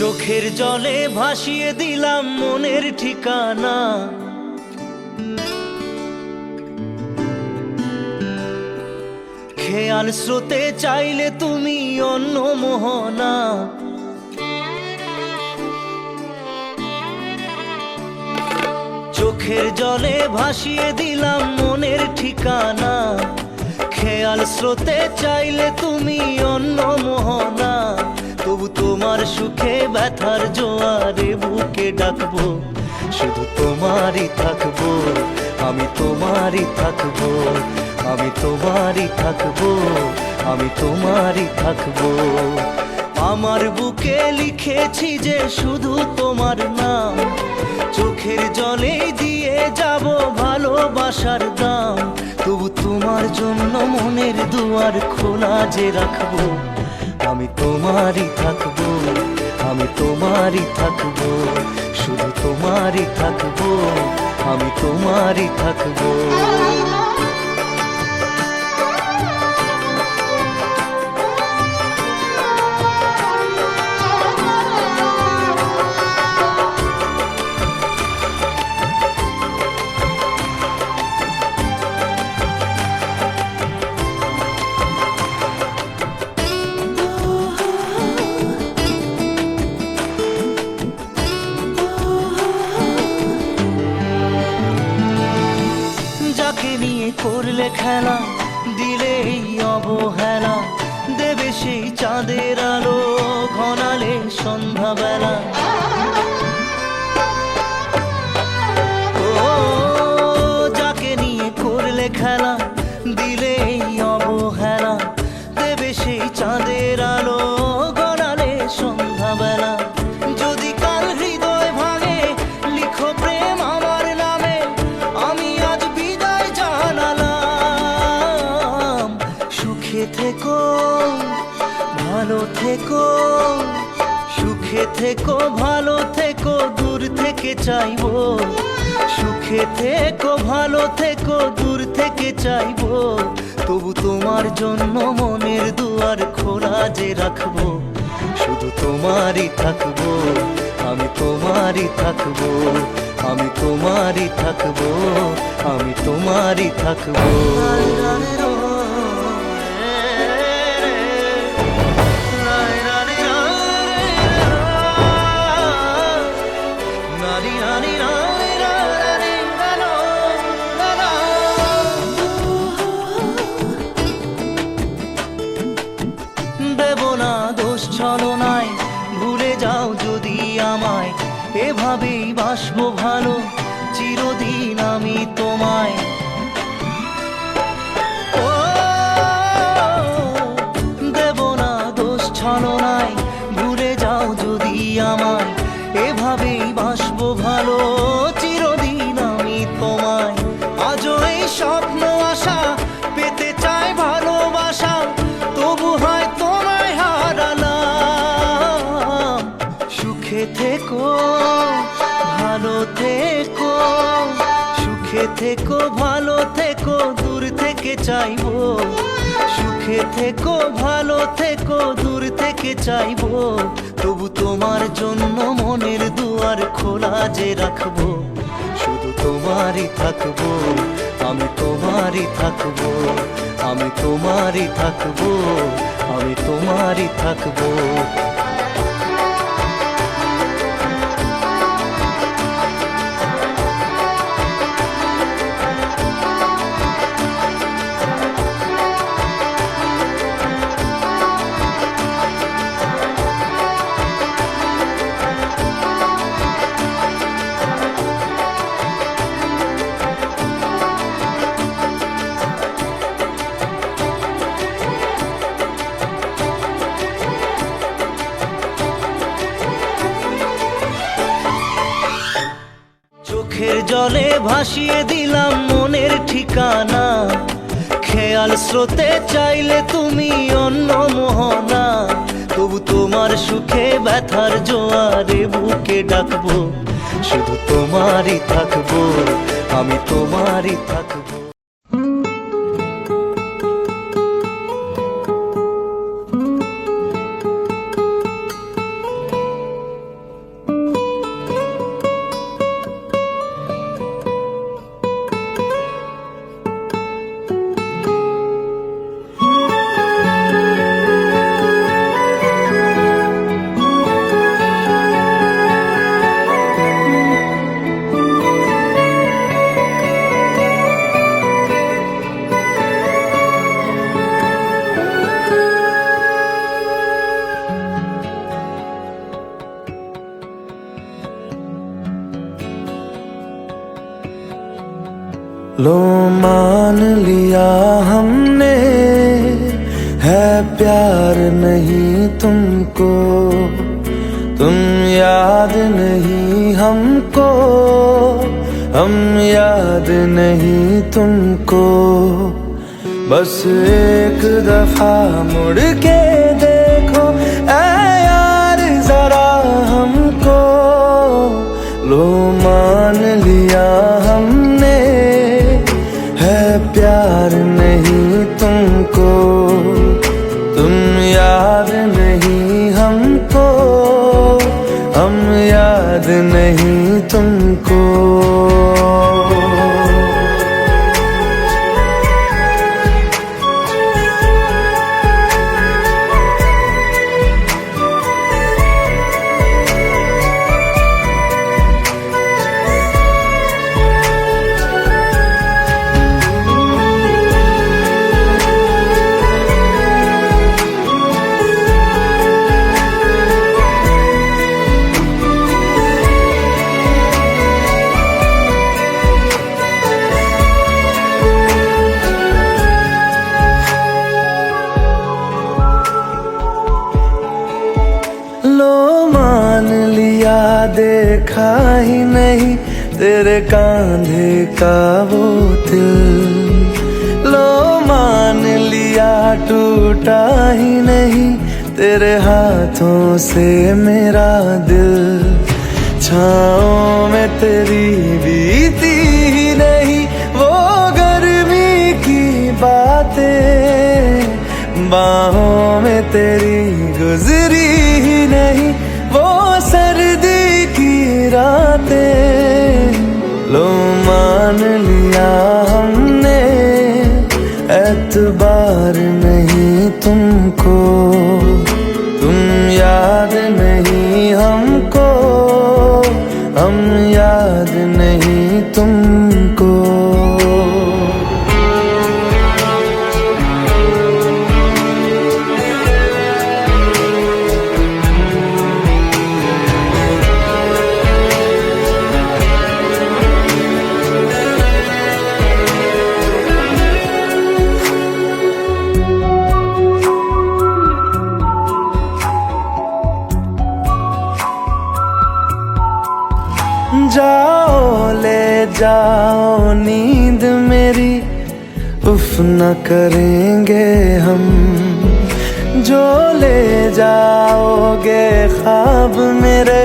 চোখের জলে ভাসিয়ে দিলাম মনের ঠিকানা। খেয়াল স্রোতে চাইলে তুমি অন্য মোহনা। চোখের জলে ভাসিয়ে দিলাম মনের ঠিকানা। খেয়াল স্রোতে চাইলে তুমি অন্য মোহনা। তবু তোমার সুখে ব্যথার জোয়ারে বুকে ডাকবো, শুধু তোমারই থাকবো, আমি তোমারই থাকবো, আমি তোমারই থাকবো, আমি তোমারই থাকবো। আমার বুকে লিখেছি যে শুধু তোমার নাম, চোখের জলে দিয়ে যাব ভালোবাসার দাম। তবু তোমার জন্য মনের দুয়ার খোলা যে রাখবো, আমি তোমারই থাকবো, আমি তোমারই থাকবো, শুধু তোমারই থাকবো, আমি তোমারই থাকবো। করলে খেলা দিলে এই অবহেলা, দেবে সেই চাঁদের আলো ঘনালে সন্ধ্যাবেলা। ও যাকে নিয়ে করলে খেলা দিলে এই অবহেলা, দেবে সেই চাঁদের আলো ঘনালে সন্ধ্যাবেলা। যদি কাল হৃদয় ভাঙে লিখো প্রেম আমার নামে, আমি আজ বিদায় জানালাম। সুখে থেকো ভালো থেকো, সুখে থেকো ভালো থেকো, দূর থেকে চাইবো। সুখে থেকো ভালো থেকো, দূর থেকে চাইবো। তবু তোমার জন্য মনের দুয়ার খোলা যে রাখবো, শুধু তোমারই থাকবো, আমি তোমারই থাকবো, আমি তোমারই থাকবো, আমি তোমারই থাকবো। দেব না দোষ ছলনায়, ভুলে যাও যদি আমায়। এভাবেই বাসবো ভালো চিরদিন আমি তোমায়। ও দেব না দোষ ছলনায়, ভুলে যাও যদি আমায়। এভাবেই বাসবো ভালো চিরদিন আমি তোমায়। আজও এই স্বপ্ন আশা পেতে চাই ভালোবাসা, তবু হয় তোমায় হারালাম। সুখে থেকো ভালো থেকো, সুখে থেকো ভালো থেকো, দূর থেকে চাইবো। সুখে থেকো ভালো থেকো, দূর থেকে চাইবো। তবু তোমার জন্য মনের দুয়ার খোলা যে রাখবো, শুধু তোমারই থাকবো, আমি তোমারই থাকবো, আমি তোমারই থাকবো, আমি তোমারই থাকবো। চোখের জলে ভাসিয়ে দিলাম মনের ঠিকানা। খেয়াল স্রোতে চাইলে তুমি অন্য মোহনা। তবু তোমার সুখে ব্যথার জোয়ারে বুকে ডাকবো, শুধু তোমারই থাকবো, আমি তোমারই থাকবো। लो मान लिया हमने, है प्यार नहीं तुमको, तुम याद नहीं हमको, हम याद नहीं तुमको। बस एक दफा मुड़ के देखो ऐ यार जरा हमको, लो मान लिया हमने, है प्यार नहीं तुमको, तुम याद नहीं हमको, हम याद नहीं तुमको। लो मान लिया देखा ही नहीं तेरे कांधे का वो दिल, लो मान लिया टूटा ही नहीं तेरे हाथों से मेरा दिल। छाँव में तेरी बीती ही नहीं वो गर्मी की बातें, बाहों में तेरी गुजरी ही नहीं वो सर्दी की रातें। लो मान लिया हमने, एतबार नहीं तुमको, तुम याद नहीं हमको, हम याद नहीं तुमको। जाओ ले जाओ नींद मेरी, उफ न करेंगे हम, जो ले जाओगे ख्वाब मेरे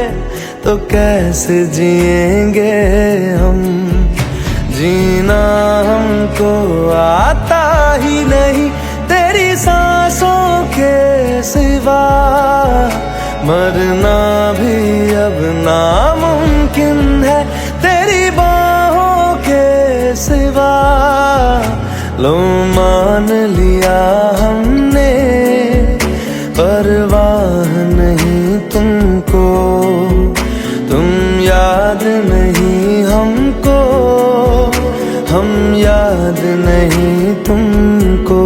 तो कैसे जिएंगे हम। जीना हमको आता ही नहीं तेरी सांसों के सिवा, मरना भी अब नामुमकिन है तेरी बाहों के सिवा। लो मान लिया हमने, परवाह नहीं तुमको, तुम याद नहीं हमको, हम याद नहीं तुमको।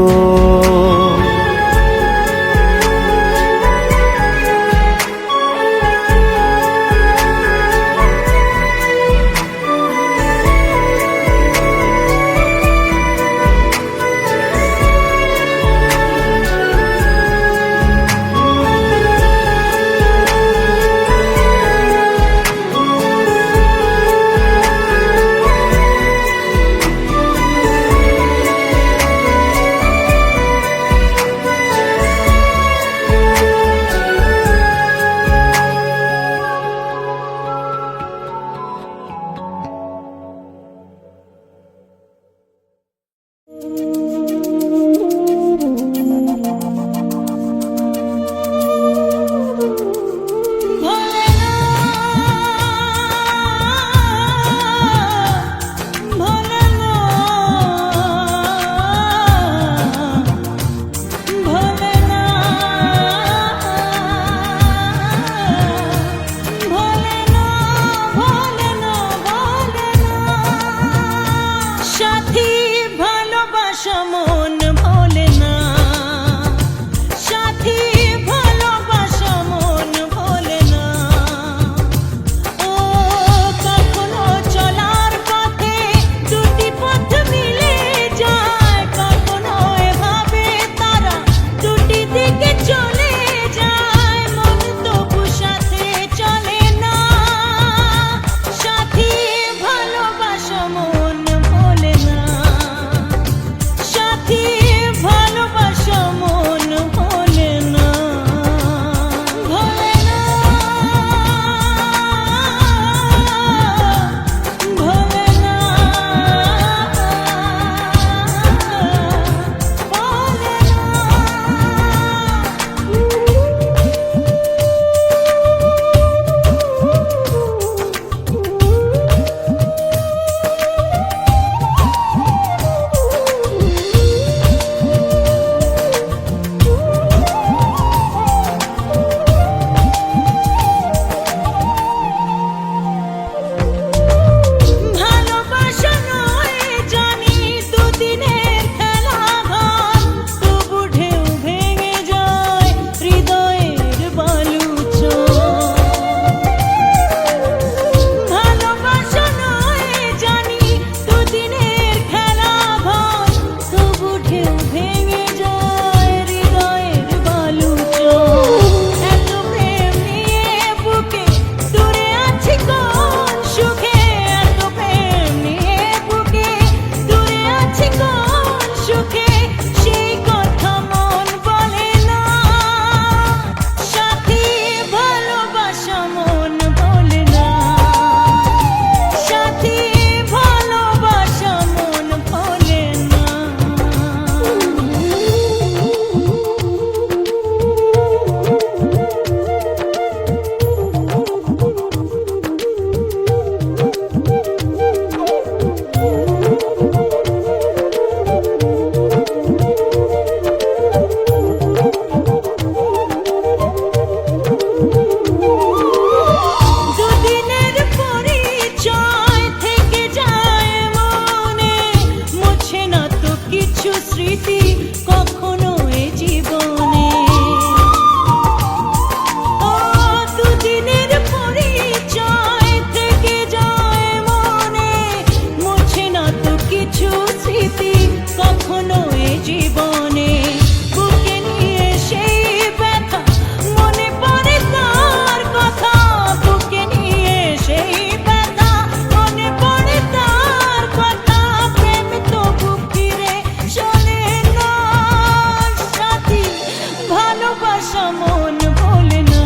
ভালোবাসা মন ভোলে না,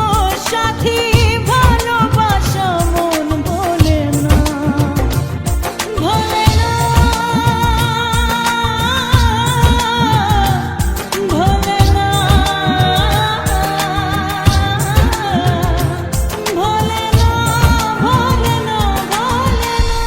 ও সাথী ভালোবাসা মন ভোলে না, ভোলে না, ভোলে না, ভোলে না, ভোলে না, ভোলে না।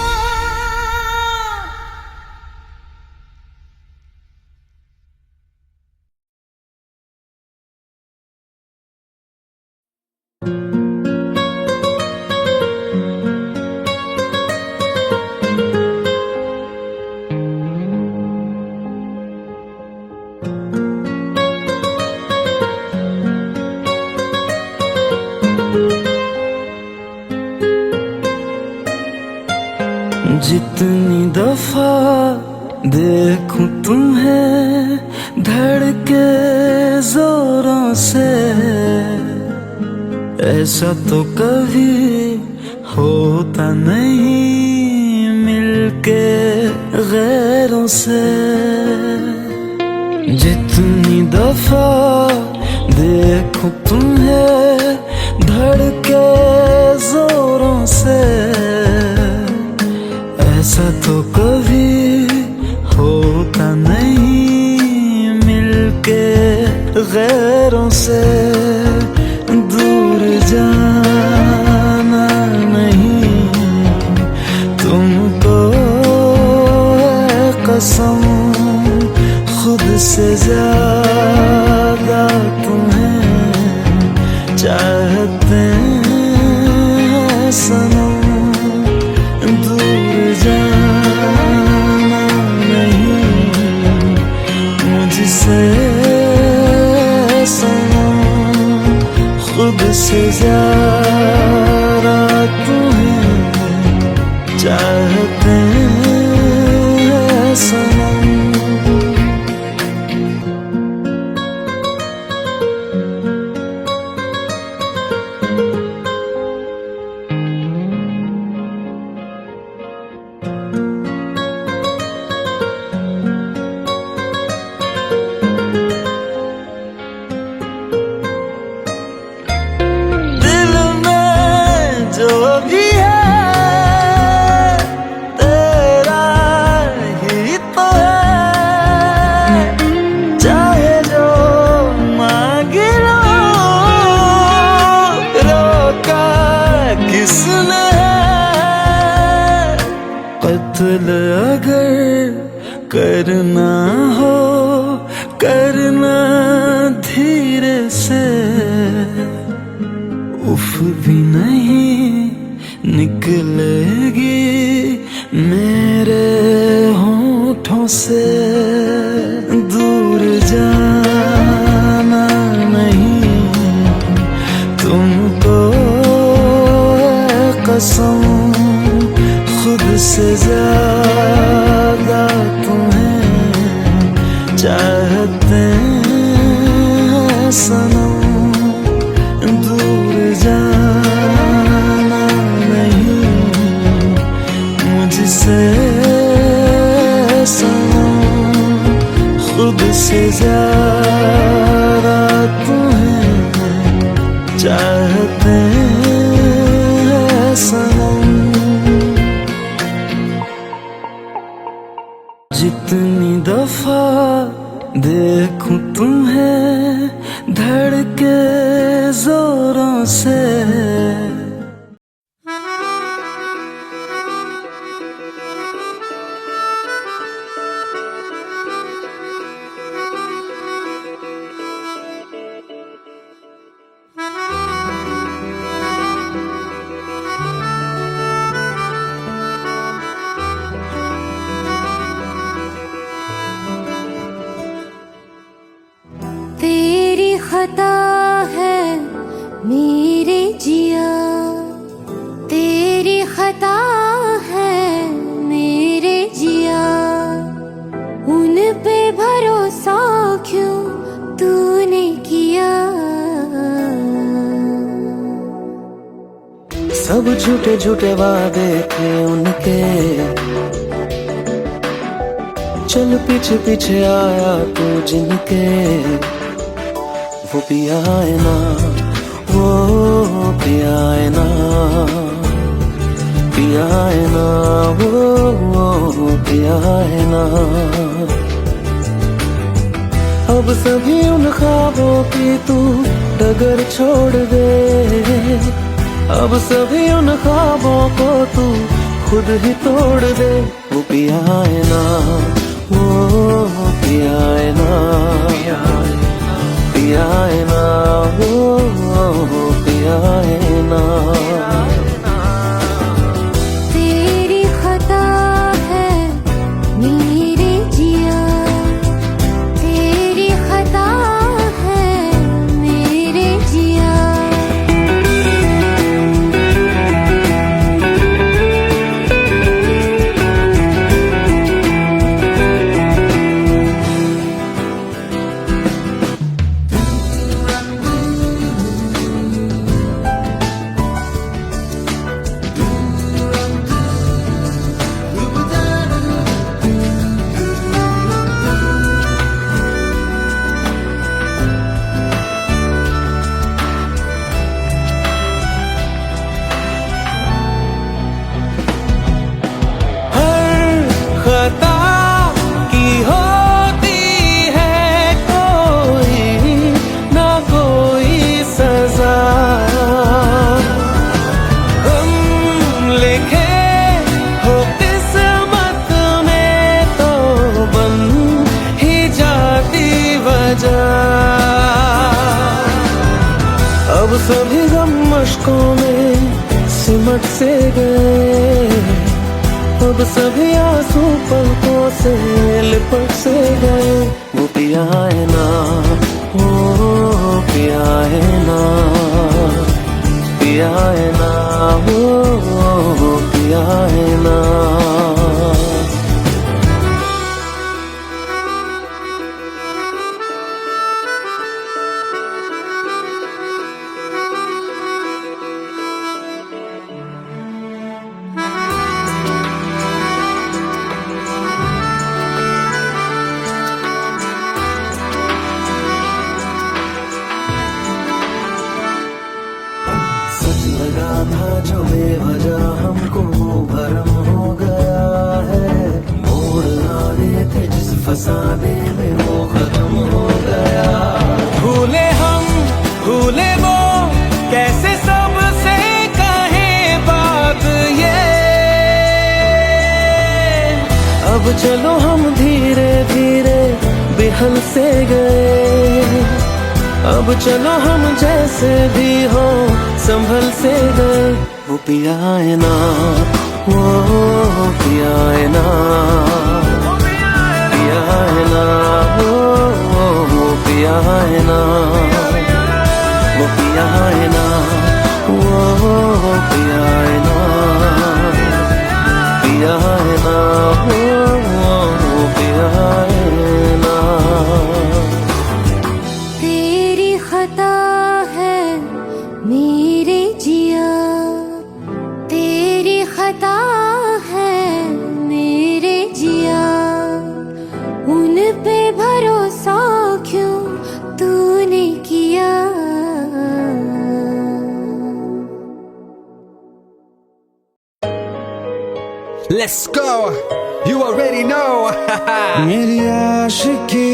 जितनी दफा देखूं तुम्हें धड़के जोरों से, ऐसा तो कभी होता नहीं मिलके गैरों से। जितनी दफा देखूं तुम्हें धड़के जोरों से, ऐसा तो कभी होता नहीं मिलके गैरों से। दूर जाना नहीं तुमको है कसम, खुद से ज्यादा तुम्हें चाहते हैं सनम। दूर जाना नहीं मुझसे सनम, खुद से ज्यादा तुम्हें चाहते हैं सनम। दिल में जो भी है तेरा ही तो है, चाहे जो मांगे लो, रोका किसने है। कत्ल अगर करना हो करना धीरे से, उफ भी नहीं निकलेगी मेरे होठों से। दूर जाना नहीं तुमको है कसम, खुद से ज्यादा तुम्हें चाहते हैं सनम। दूर जाना नहीं मुझसे सनम, खुद से ज्यादा तुम्हें चाहते हैं सनम। जितनी दफा देखूं तुम्हें धड़के जोरों से, तेरी खता है मेरे जिया, तेरी खता है मेरे जिया, उन पे भरोसा क्यों तूने किया। सब झूठे झूठे वादे थे उनके, चल पीछे पीछे आया तू जिनके। वो पिया है ना, वो पिया है ना, पिया है ना, वो पिया है ना। अब सभी उन ख्वाबों की तू डगर छोड़ दे, अब सभी उन ख्वाबों को तू खुद ही तोड़ दे। वो पिया है ना, वो पिया है ना, पिया है ना, वो पिया है ना। तेरी खता है मेरे जिया, तेरी खता है मेरे जिया। खता की होती है कोई ना कोई सजा, हम लिखे हो किस्मत में तो बन ही जाती वजह। अब सभी गम मशकों में सिमट से गए, अब सभी आंसू पलकों से लिपट से गए। वो पिया है ना, वो पिया है ना, पिया है ना, वो पिया है ना। सच लगा था जो बेवजह हमको वो भरम हो गया है, मोड़ आने थे जिस फसाने में वो खत्म हो गया। भूले हम भूले वो कैसे सबसे कहे बात ये, अब चलो हम धीरे धीरे बेहल से गए, अब चलो हम जैसे भी हो संभल से गए। वो पिया है ना, वो पिया है ना, पिया है ना, वो पिया है ना, वो पिया है ना, वो पिया है ना, पिया है ना, वो पिया है ना। तेरी खता है मेरे जिया, तेरी खता है मेरे जिया। उन पे भरोसा क्यों तूने किया। Let's go. You already know. मेरी आशिकी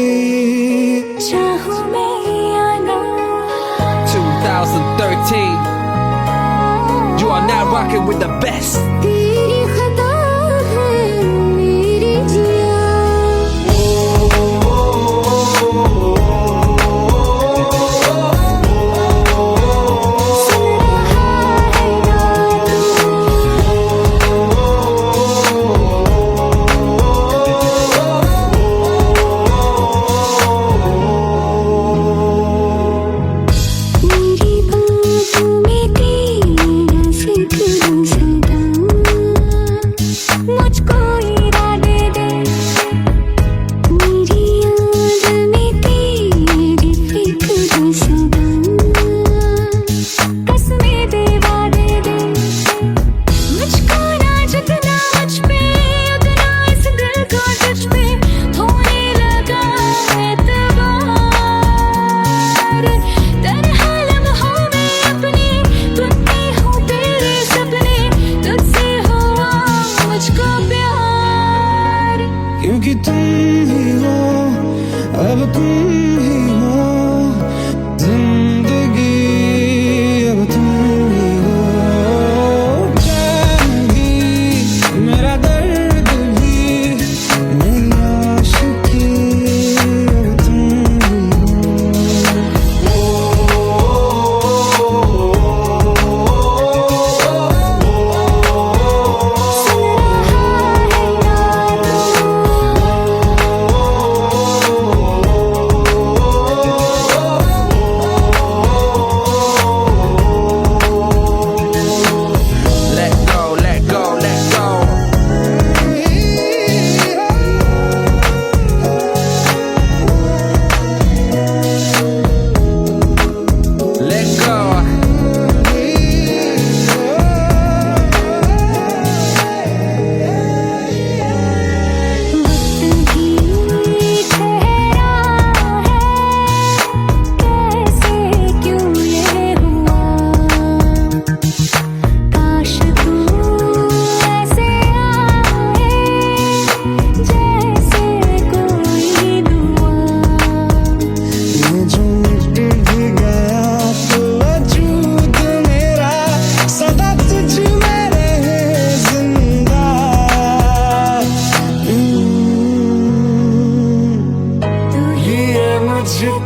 चाहूं मैं या ना, 2013. You are now rocking with the best. तेरी खता है मेरे जिया। सुन रहा है ना मेरी बातों में तेरा जिक्र सदा।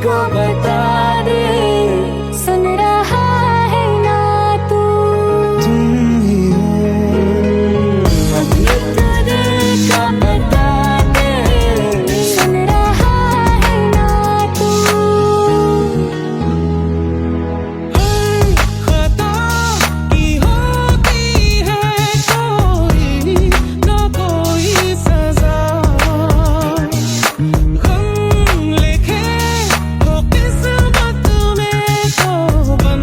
को बता दे, सुन रहा है ना तू? तुम ही हो, ये तो दिल को बता दे, सुन रहा है ना तू? खता की होती है कोई ना कोई सजा, गम लिखे हो किस्मत में तो बन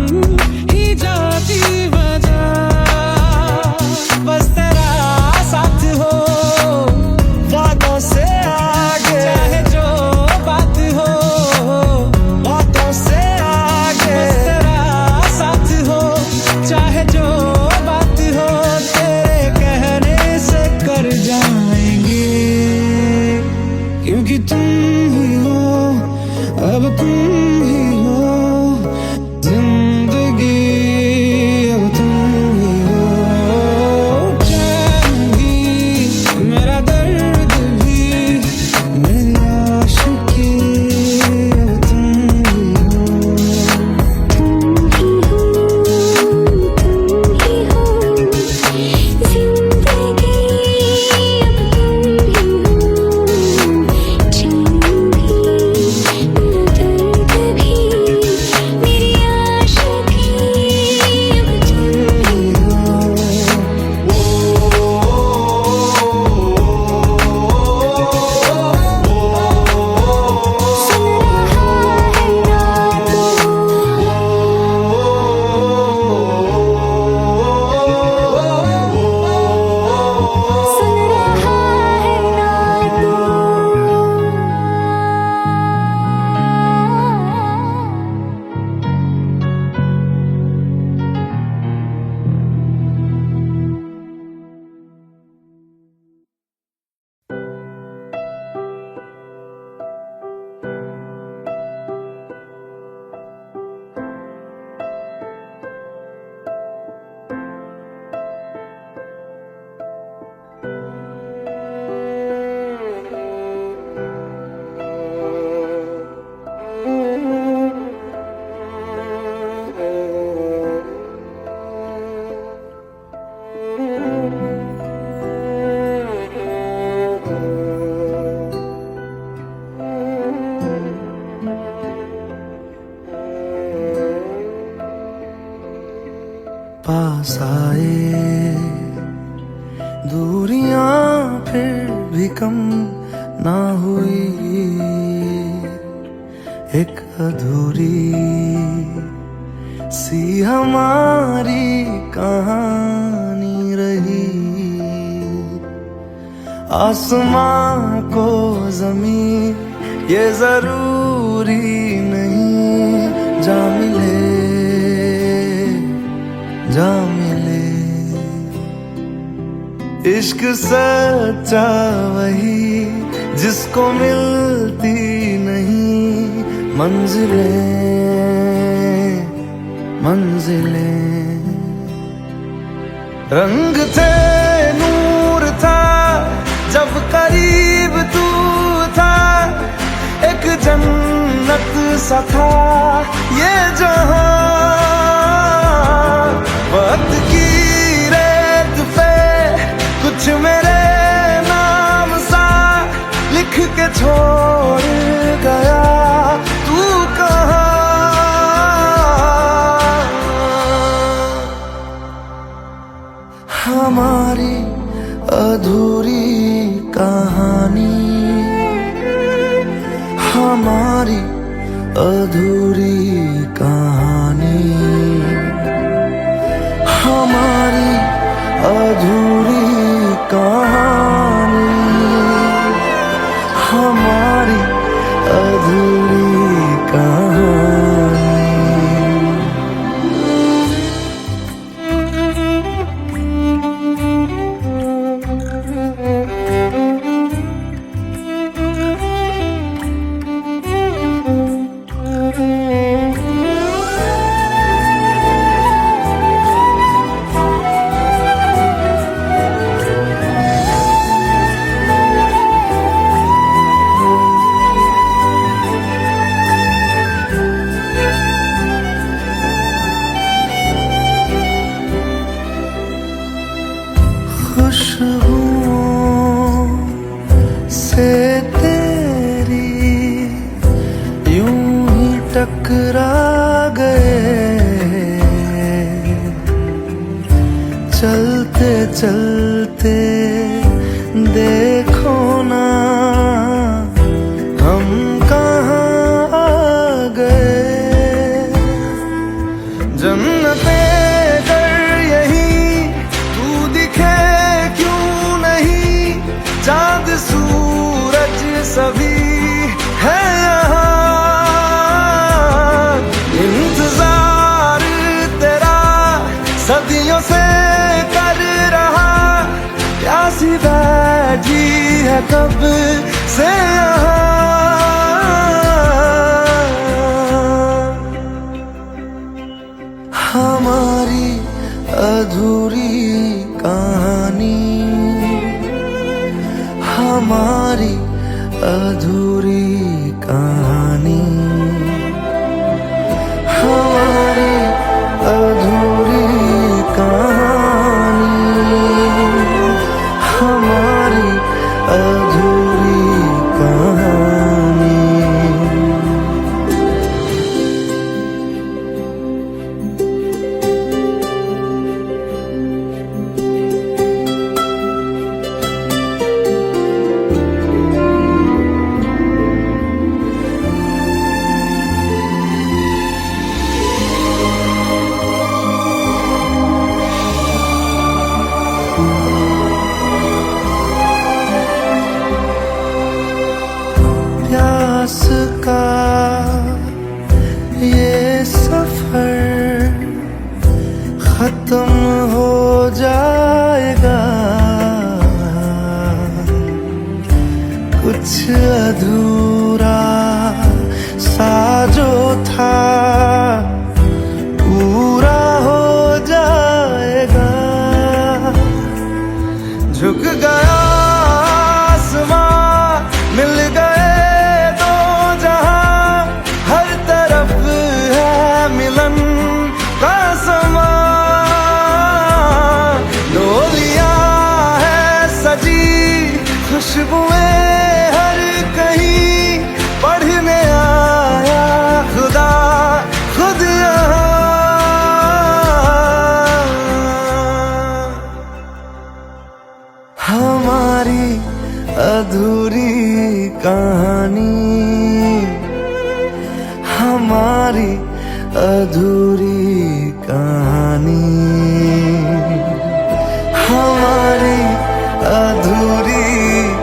ही जाती वजह। बस तेरा साथ हो वादों से आगे, चाहे जो बात हो बातों से आगे। बस तेरा साथ हो चाहे जो बात हो, तेरे कहने से कर जाएंगे, क्योंकि तुम ही हो, अब तुम ही हो जिंदगी, अब तुम ही हो। चैन भी मेरा दर्द भी मेरी आशिकी, अब तुम ही हो। तुम ही हो, जिंदगी अब तुम ही हो। चैन भी मेरा दर्द भी मेरी आशिकी, अब तुम ही हो। सुन रहा है ना तू? सुन रहा है ना तू? पास आए दूरियां फिर भी कम ना हुई, एक अधूरी सी हमारी कहानी रही। आसमां को जमीन ये जरूरी नहीं, जा मिले जा मिले। इश्क सच्चा वही जिसको मिलती नहीं मंजिलें मंजिलें। रंग थे नूर था जब करीब तू था, एक जन्नत सा था ये जहां। वक्त की रेत पे कुछ मेरे नाम सा लिख के छोड़ गया, तू कहाँ? हमारी अधूरी कहानी, हमारी अधूरी कहानी, हमारी अधूरी कहानी, हमारी अधूरी कहानी। टकरा गए, चलते चलते देखो ना हम कहाँ आ गए। जन्नते कर यही तू दिखे क्यों नहीं, चांद सूरज सभी है यहाँ। इंतजार तेरा सदियों से कर रहा, प्यासी बैठी है कब से यहाँ। हमारी अधूरी कहानी, हमारी अधूरी कहानी, हमारी अधूरी कहानी, हमारी अधूरी कहानी। प्यास का ये सफर खत्म हो जाएगा, कुछ अधूरा सा जो था पूरा हो जाएगा। झुक गया आसमां, मिल गए दो जहां, हर तरफ है मिलन का समा। डोलियां है सजी, खुशबुएं हर कहीं, पढ़ने आया खुदा खुद यहाँ। हमारी अधूरी कहानी, हमारी अधूरी कहानी, हमारी अधूरी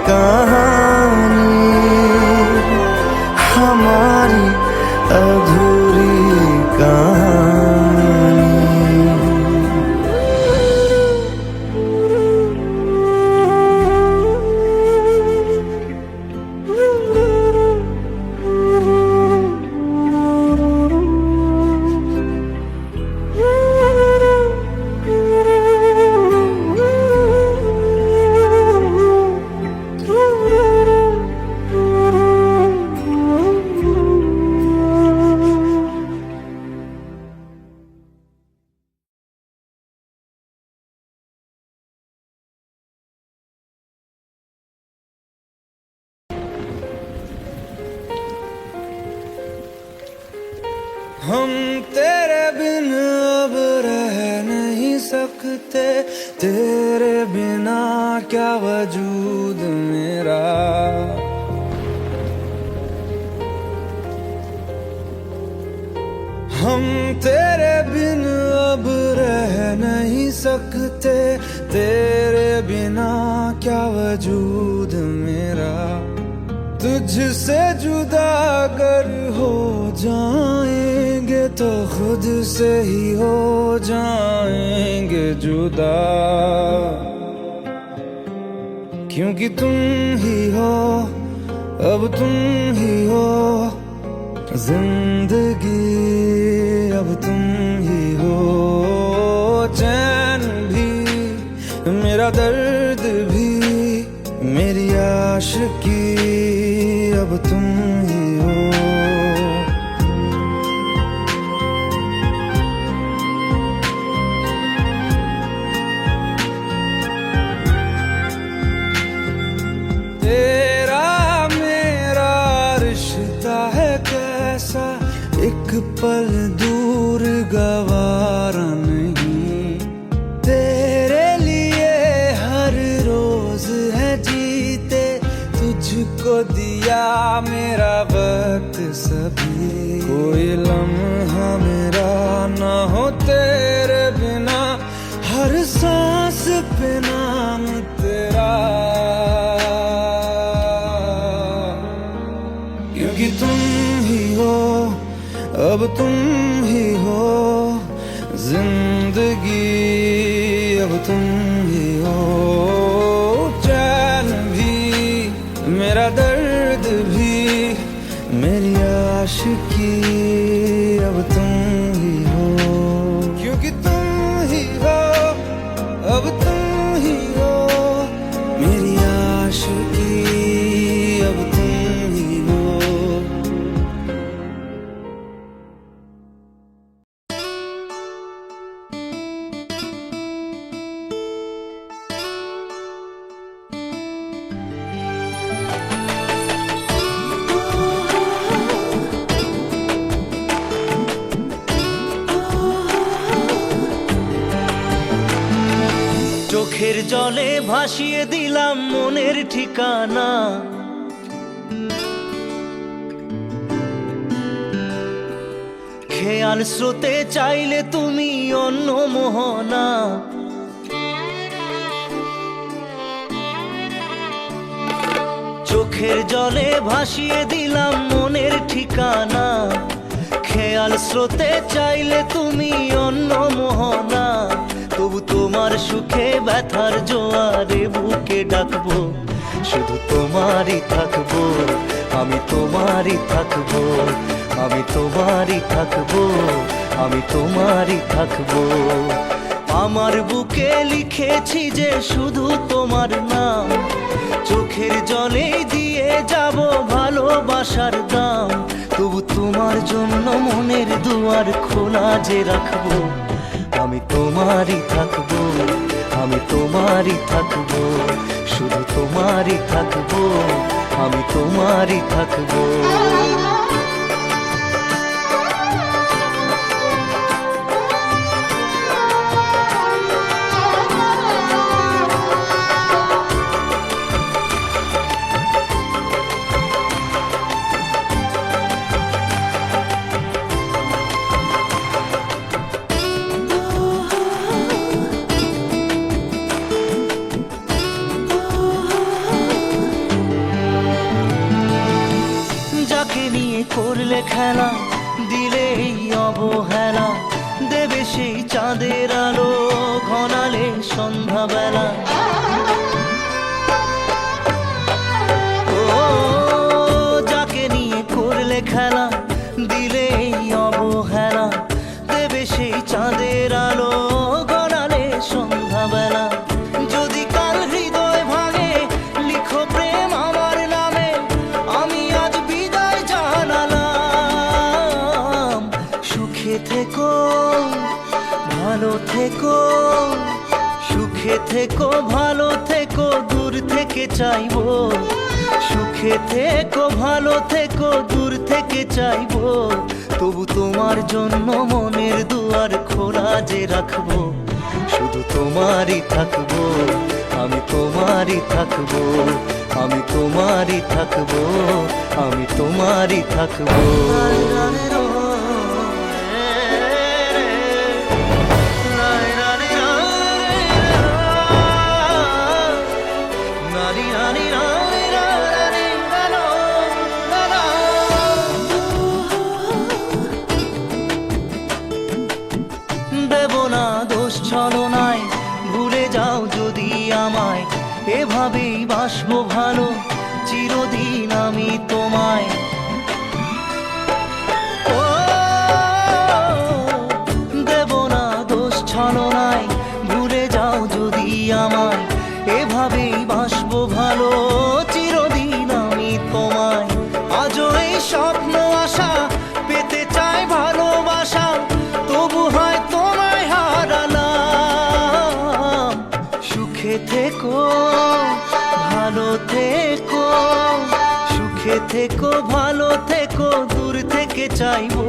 कहानी, हमारी अधूरी कहानी। हम तेरे बिन अब रह नहीं सकते, तेरे बिना क्या वजूद मेरा। हम तेरे बिन अब रह नहीं सकते, तेरे बिना क्या वजूद मेरा। तुझसे जुदा अगर हो जाएंगे तो खुद से ही हो जाएंगे जुदा, क्योंकि तुम ही हो, अब तुम ही हो जिंदगी, अब तुम ही हो। चैन भी मेरा दर्द भी मेरी आशिकी, अब तुम ही हो। तेरा मेरा रिश्ता है कैसा, पल दूर गवारा नहीं, तेरे लिए हर रोज है जीते, तुझको दिया मेरा वक्त सभी, कोई लम्हा मेरा ना हो तेरे बिना, हर सांस पे नाम तेरा, क्योंकि तुम ही हो, अब तुम ही हो जिंदगी, अब तुम ही हो चैन भी, मेरा दर्द भी, मेरी आशिकी, अब तुम ही हो, क्योंकि तुम ही हो, अब तुम ही हो मेरी आशिकी, अब तुम ही हो। চোখের জলে ভাসিয়ে দিলাম মনের ঠিকানা, খেয়াল স্রোতে চাইলে তুমি অন্য মোহনা, চোখের জলে ভাসিয়ে দিলাম মনের ঠিকানা, খেয়াল স্রোতে চাইলে তুমি অন্য মোহনা, তবু তোমার সুখে ব্যথার জোয়ারে বুকে ডাকবো, শুধু তোমারই থাকবো, আমি তোমারই থাকবো, আমি তোমারই থাকবো, আমি তোমারই থাকবো। আমার বুকে লিখেছি যে শুধু তোমার নাম, চোখের জলে দিয়ে যাব ভালোবাসার দাম, তবু তোমার জন্য মনের দুয়ার খোলা যে রাখবো, আমি তোমারই থাকবো, আমি তোমারই থাকবো, শুধু তোমারই থাকবো, আমি তোমারই থাকবো। করলে খেলা দিলে এই অবহেলা, দেবে সেই চাঁদের আলো ঘনালে সন্ধ্যাবেলা, ও যাকে নিয়ে করলে খেলা দিলে এই অবহেলা, দেবে সেই চাঁদের আলো ঘনালে সন্ধ্যাবেলা, যদি কাল হৃদয় ভাঙে লিখো প্রেম আমার নামে, আমি আজ বিদায় জানালাম, সুখে থেকো ভালো থেকো, সুখে থেকো ভালো থেকো, দূর থেকে চাইবো, সুখে থেকো ভালো থেকো, দূর থেকে চাইবো, তবু তোমার জন্য মনের দুয়ার খোলা যে রাখবো, শুধু তোমারই থাকবো, আমি তোমারই থাকবো, আমি তোমারই থাকবো, আমি তোমারই থাকবো। দেব না দোষ ছলনায়, ভুলে যাও যদি আমায়, এভাবেই বাসবো ভালো চিরদিন আমি তোমায়, ও দেব না দোষ ছলনায়, ভুলে যাও যদি আমায়, এভাবেই বাসবো ভালো চিরদিন আমি তোমায়, আজও এই স্বপ্ন আশা পেতে চাই ভালোবাসা, তবু হয় তোমায় হারালাম, সুখে থেকো ভালো থেকো, সুখে থেকো ভালো থেকো, দূর থেকে চাইবো,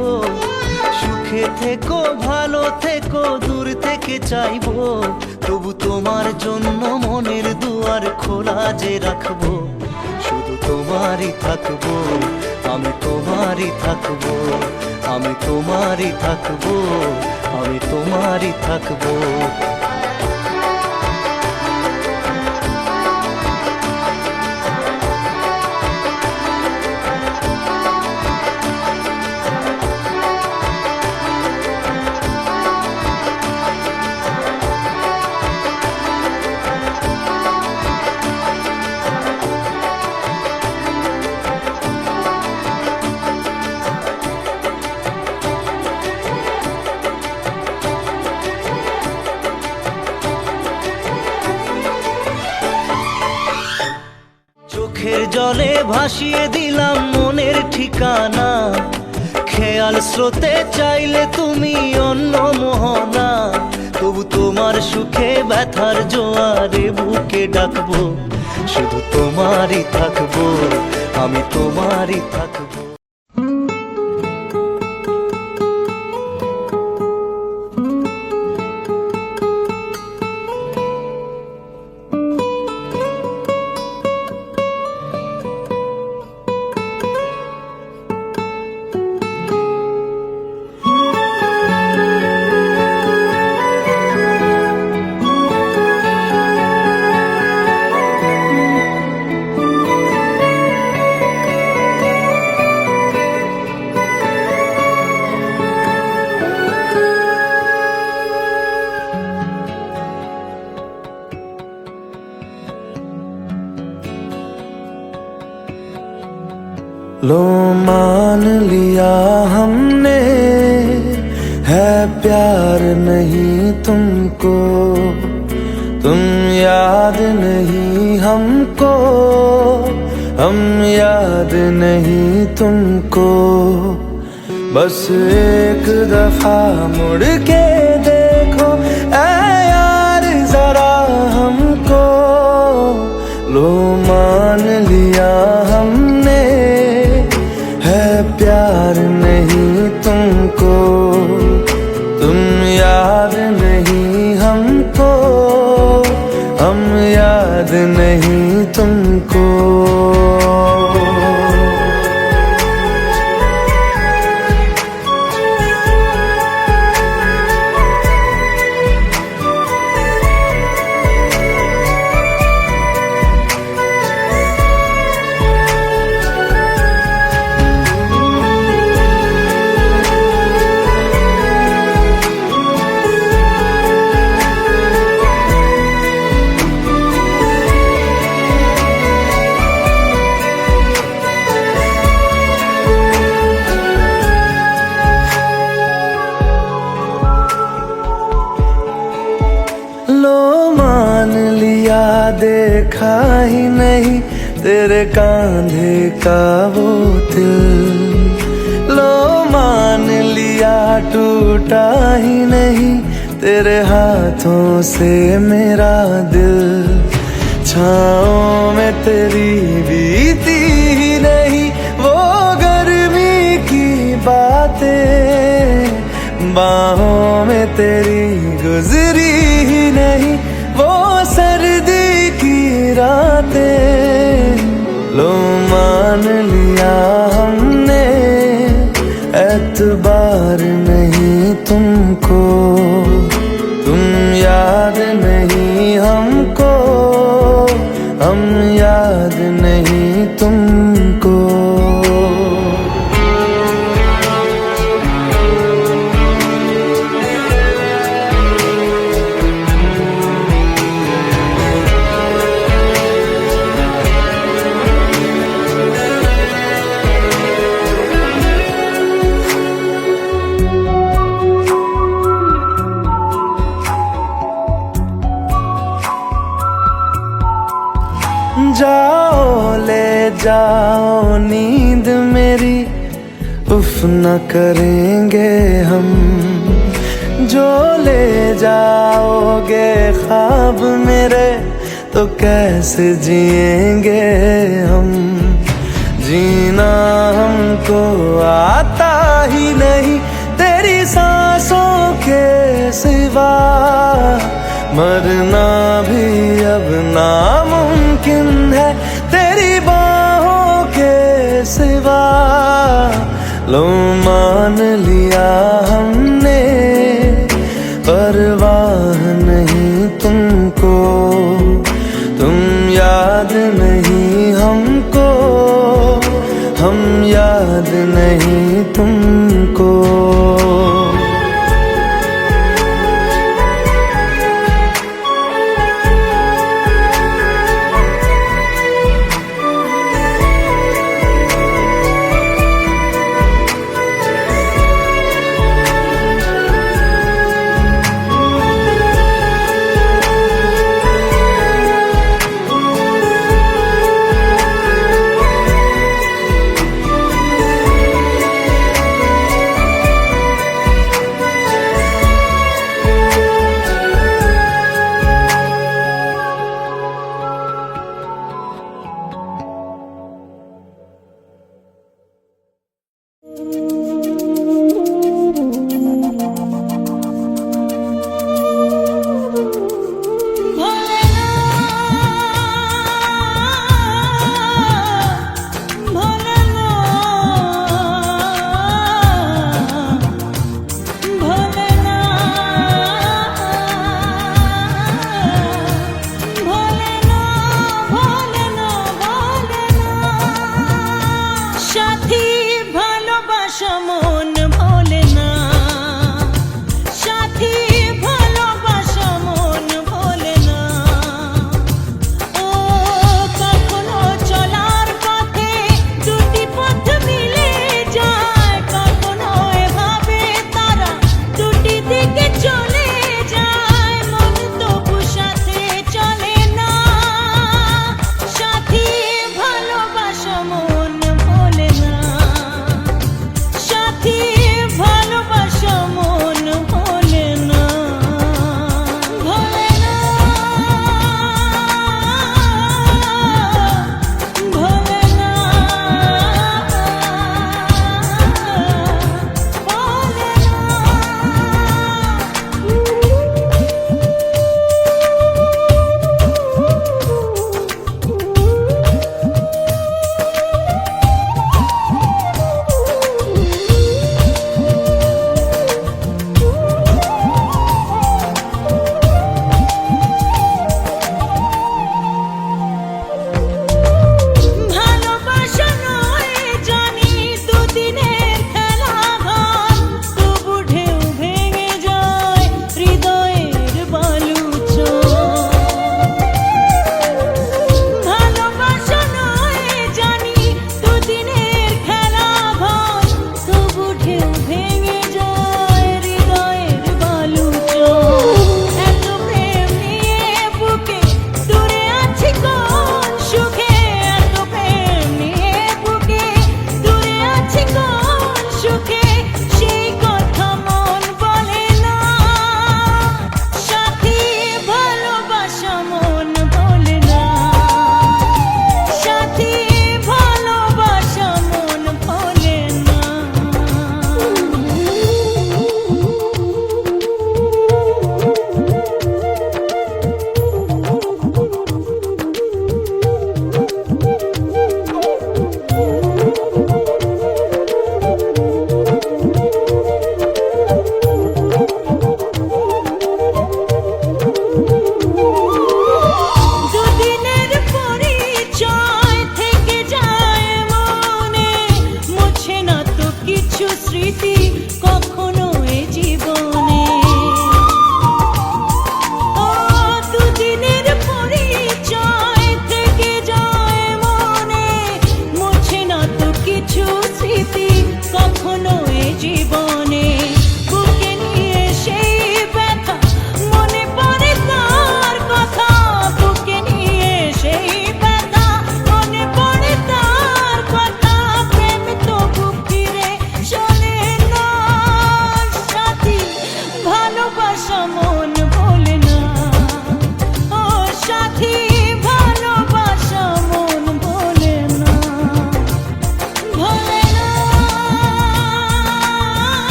সুখে থেকো ভালো থেকো দূর থেকে চাইবো, তবু তোমার জন্য মনের দুয়ার খোলা যে রাখবো। শুধু তোমারই থাকবো, আমি তোমারই থাকবো, আমি তোমারই থাকবো, আমি তোমারই থাকবো। চোখের জলে ভাসিয়ে দিলাম মনের ঠিকানা, খেয়াল স্রোতে চাইলে তুমি অন্য মোহনা। তবু তোমার সুখে ব্যথার জোয়ারে বুকে ডাকবো, শুধু তোমারই থাকবো, আমি তোমারই থাকবো। लो मान लिया हमने है प्यार नहीं तुमको, तुम याद नहीं हमको, हम याद नहीं तुमको। बस एक दफा मुड़ के देखो ऐ यार जरा हमको। लो मान लिया हमने है प्यार नहीं तुमको, तुम याद नहीं हमको, हम याद नहीं तुमको। देखा ही नहीं तेरे कांधे का वो दिल, लो मान लिया टूटा ही नहीं तेरे हाथों से मेरा दिल। छाँव में तेरी बीती ही नहीं वो गर्मी की बातें, बाहों में तेरी गुजरी ही नहीं वो सर्दी की रातें। लो मान लिया हमने एतबार नहीं तुमको, तुम याद नहीं हमको, हम याद नहीं तुमको। जाओ ले जाओ नींद मेरी, उफ न करेंगे हम। जो ले जाओगे ख्वाब मेरे तो कैसे जिएंगे हम। जीना हमको आता ही नहीं तेरी सिवा मरना भी अब नामुमकिन है, तेरी बाहों के सिवा। लो मान लिया हमने, परवाह नहीं तुमको, तुम याद नहीं हमको, हम याद नहीं तुमको।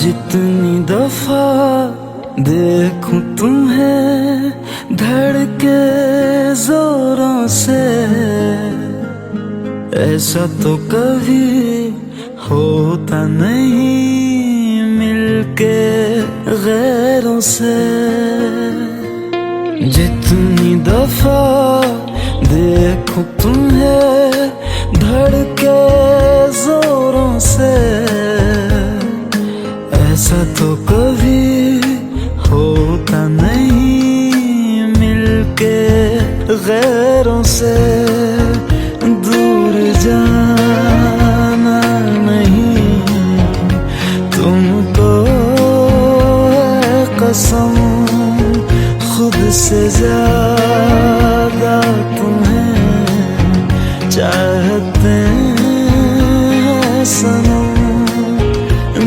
जितनी दफा देखूं तुम्हें धड़के जोरों से, ऐसा तो कभी होता नहीं मिलके गैरों से। जितनी दफा देखूं तुम्हें धड़के जोरों से, ऐसा तो कभी होता नहीं मिलके गैरों से। दूर जाना नहीं तुमको है कसम, खुद से ज्यादा तुम्हें चाहते हैं सनम।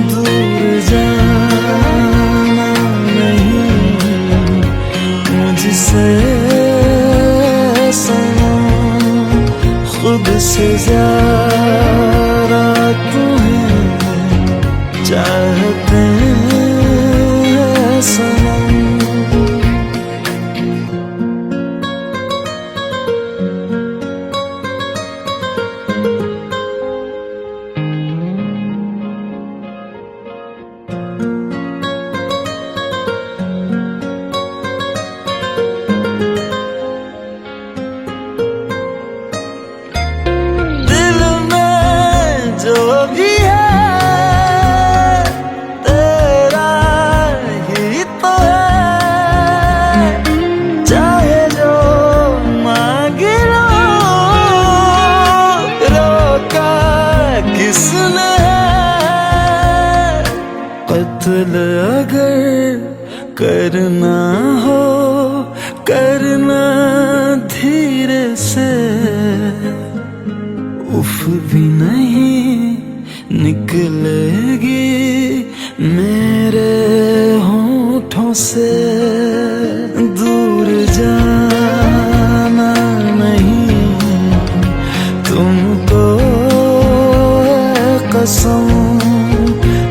दूर जाना नहीं मुझसे सनम, खुद से ज्यादा तुम्हें चाहते हैं सनम। जो भी है तेरा ही तो है, चाहे जो मांग लो, रोका किसने है। कत्ल अगर करना हो करना धीरे से, उफ भी नहीं निकलेगी मेरे होठों से। दूर जाना नहीं तुमको है कसम,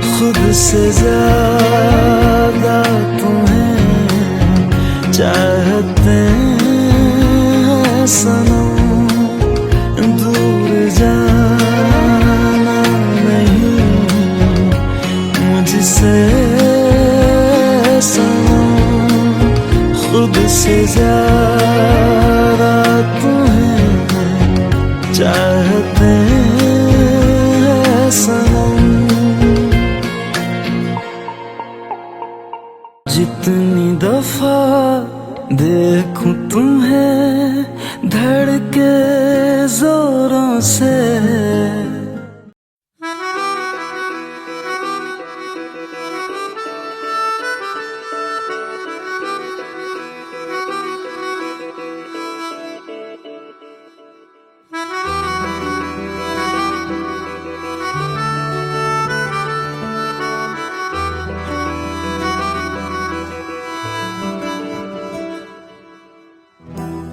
खुद से ज्यादा तुम्हें चाहते हैं सनम। दूर जाना नहीं मुझसे सनम, खुद से ज्यादा तुम्हें चाहते हैं सनम। जितनी दफा देखूं तुम्हें धड़के जोरों से,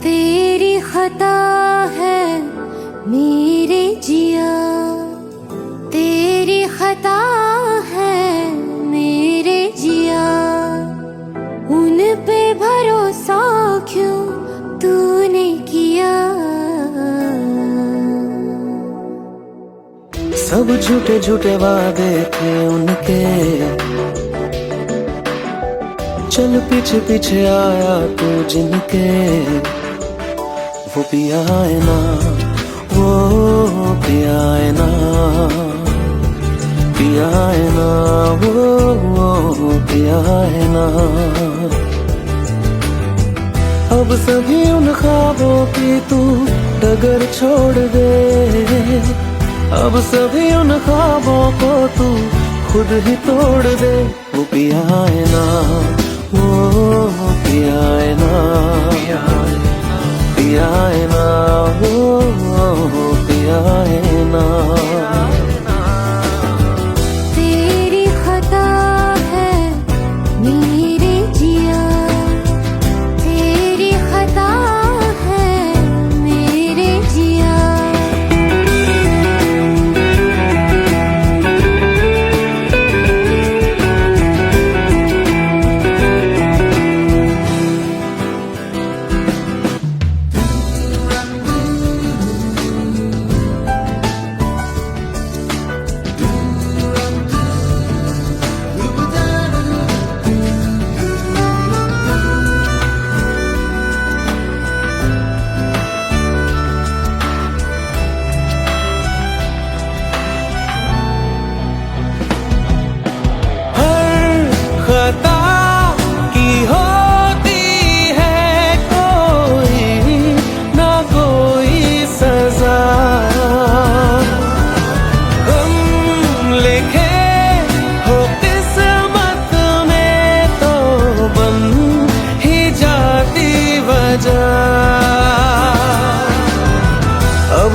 तेरी खता है मेरे जिया, तेरी खता है मेरे जिया, उन पे भरोसा क्यों तूने किया। सब झूठे झूठे वादे थे उनके, चल पीछे पीछे आया तू जिनके। वो पिया है ना, वो पिया है ना, पिया है ना, वो पिया है ना। अब सभी उन ख्वाबों की तू डगर छोड़ दे, अब सभी उन ख्वाबों को तू खुद ही तोड़ दे। वो पिया है ना, वो पिया है ना, पिया है ना, वो पिया है ना। तेरी खता है मेरे जिया, तेरी खता है मेरे जिया।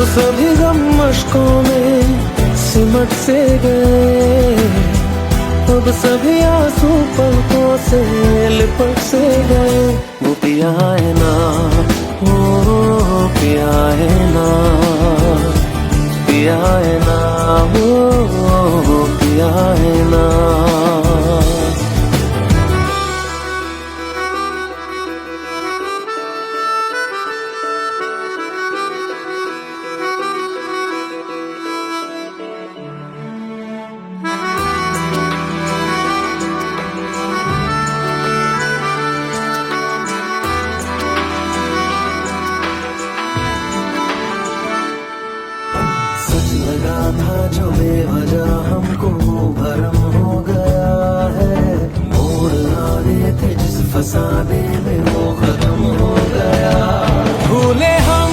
सभी गम मशकों में सिमट से गए, अब सभी आंसू पलकों से लिपट से गए। वो पिया है ना, वो पिया है ना, पिया है ना, वो पिया है ना। सच लगा था जो बेवजह हमको वो भरम हो गया है। मोड़ आने थे जिस फसाने में वो खत्म हो गया। भूले हम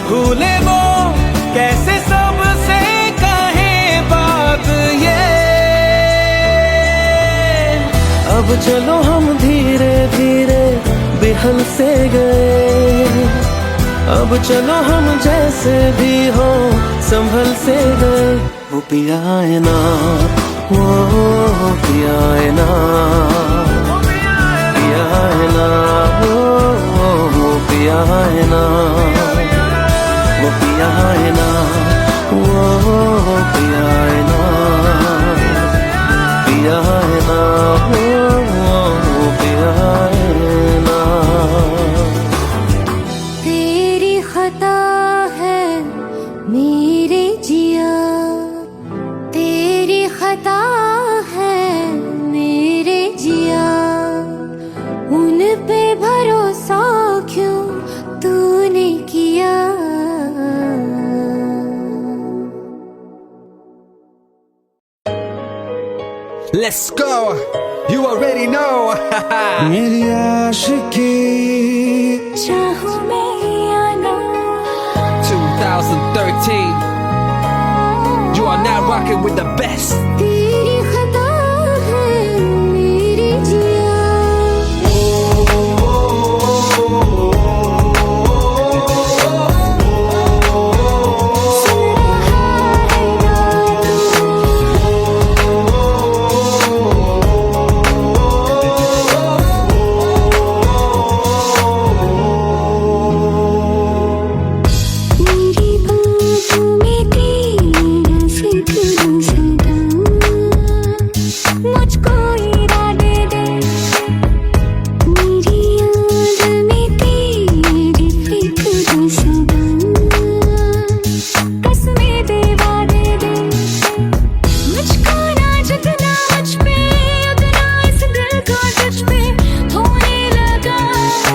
भूले वो, कैसे सबसे कहे बात ये। अब चलो हम धीरे धीरे बिहल से गए, अब चलो हम जैसे भी हो संभल से गए। वो पिया है ना, वो पिया है ना, पिया है ना, वो पिया है ना, वो पिया है ना, वो पिया है ना, पिया है ना, वो पिया है ना। तेरी खता है मेरे जिया, तेरी खता है मेरे जिया। उन पे भरोसा क्यों तूने किया। Let's go. You already know. मेरी आशिकी चाहूं मैं या ना, 2013. You are now rocking with the best. तेरी खता है मेरे जिया। सुन रहा है ना मेरी बातों में तेरा जिक्र सदा, मुझको इरादे दे। मेरी याद में तेरी फिक्र सदा, कसमें दे वादे दे। मुझको ना जितना मुझ पे, उतना इस दिल को तुझ पे होने लगा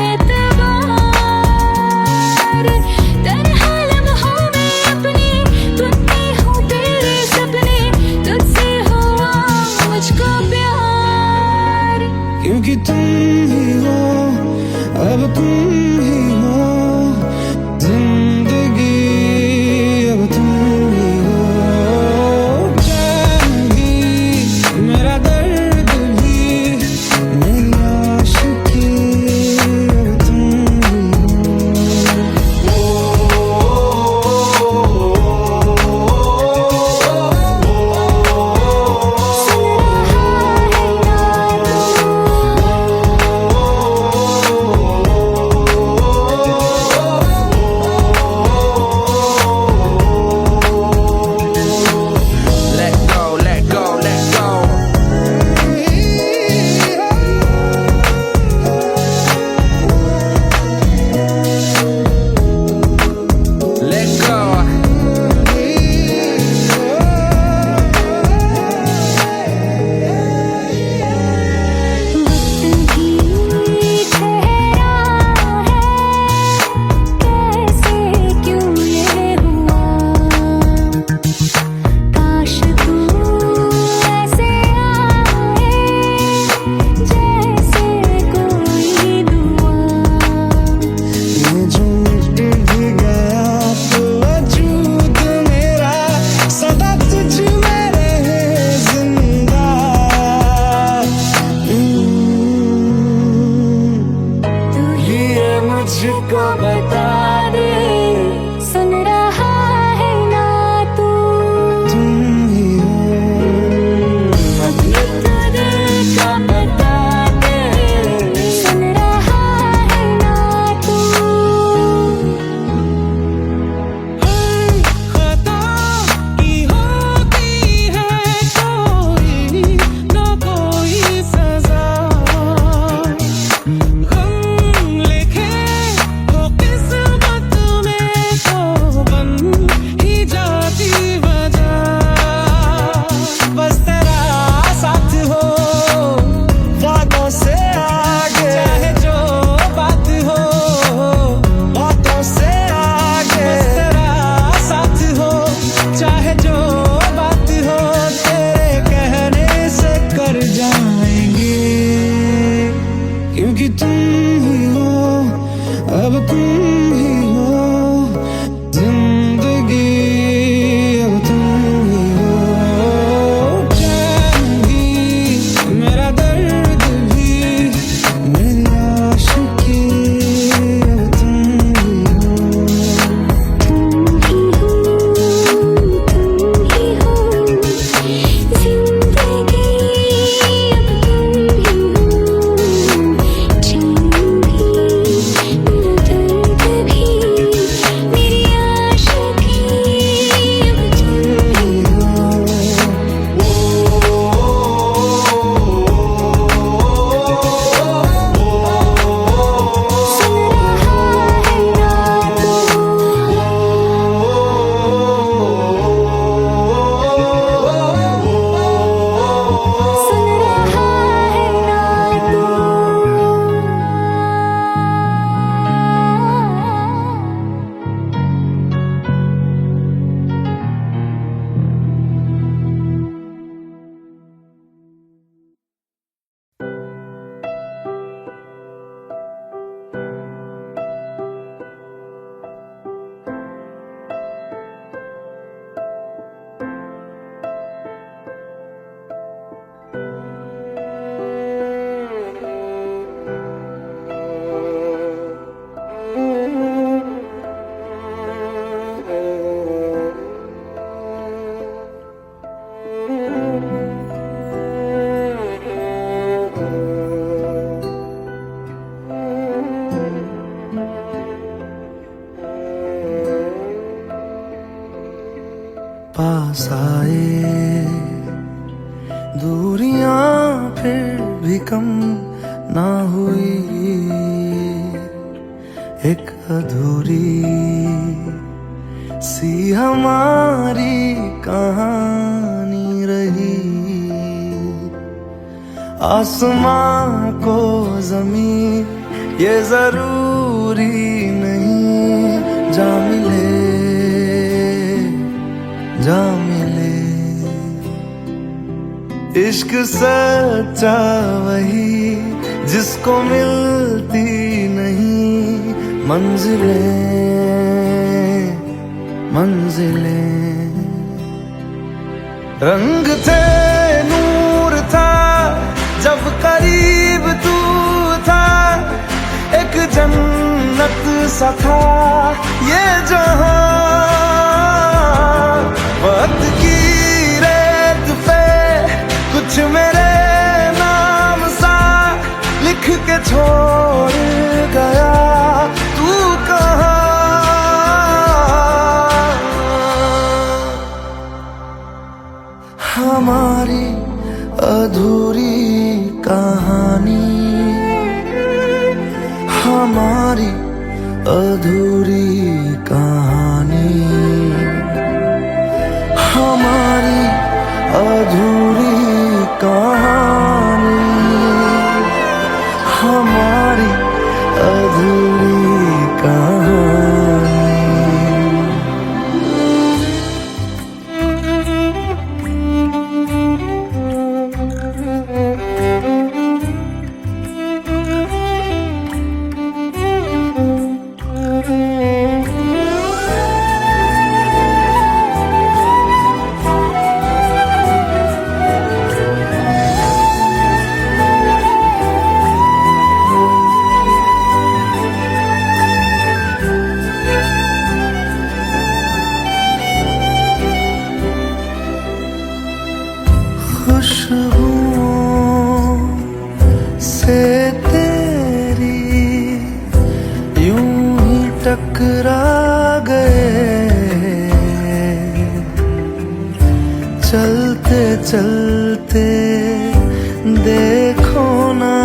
एतबार। तन्हा लम्हों में अपने तुझसे हूँ तेरे सपने, तुझसे हुआ मुझको प्यार। क्योंकि तुम ही हो, अब तुम ही हो जिंदगी, अब तुम ही हो। चैन भी मेरा दर्द भी, मेरी आशिकी अब तुम ही Let go, let go, let go. Let go. वक्त भी ठहरा है, कैसे क्यों ये हुआ। काश तू ऐसे आए, जैसे कोई दुआ। ये जो मिट भी गया तो वजूद मेरा सदा तुझ में रहे जिंदा। तू ही ये मुझको बता दे, सुन रहा तुम ही हो जिंदगी, अब तुम ही हो चैन भी, मेरा दर्द भी, मेरी आशिकी, अब तुम ही हो। पास आए दूरियां फिर भी कम ना हुई, एक अधूरी सी हमारी कहानी रही। आसमां को जमीन ये जरूरी नहीं, जा मिले जा मिले। इश्क सच्चा वही जिसको मिलती नहीं मंजिलें मंजिलें। रंग थे नूर था जब करीब तू था, एक जन्नत सा था ये जहां। वक्त की रेत पे कुछ मेरे नाम सा लिख के छोड़ गया, तू कहाँ? हमारी अधूरी कहानी, हमारी अधूरी कहानी, हमारी अधूरी कहानी, हमारी अधूरी कहानी। खुशबुओं से तेरी यूं ही टकरा गए, चलते चलते देखो ना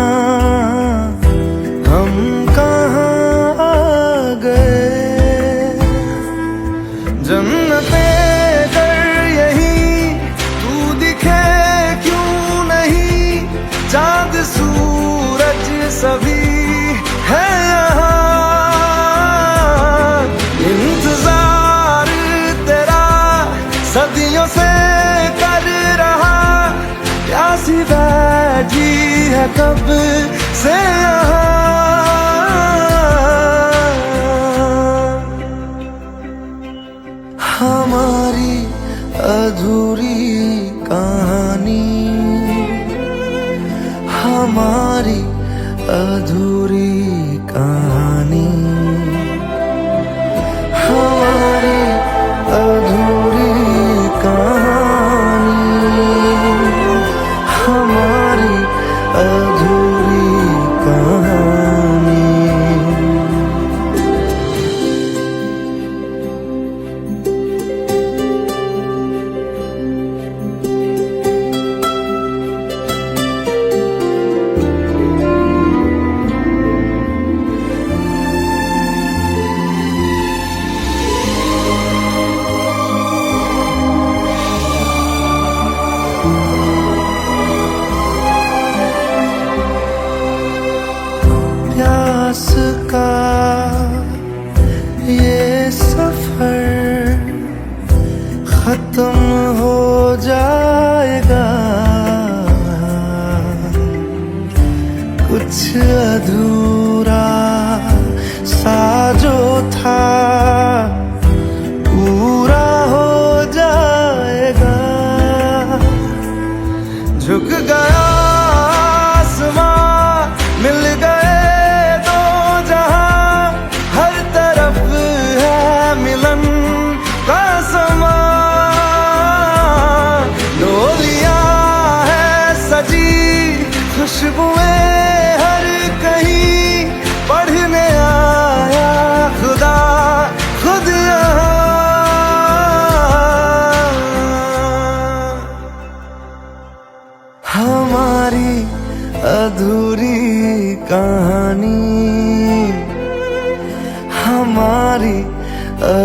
हम कहाँ आ गए। जन्नते चांद सूरज सभी है यहाँ, इंतजार तेरा सदियों से कर रहा, प्यासी बैठी है कब से यहाँ।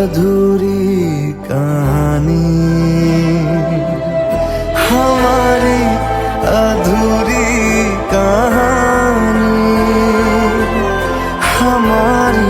अधूरी कहानी, हमारी अधूरी कहानी, हमारी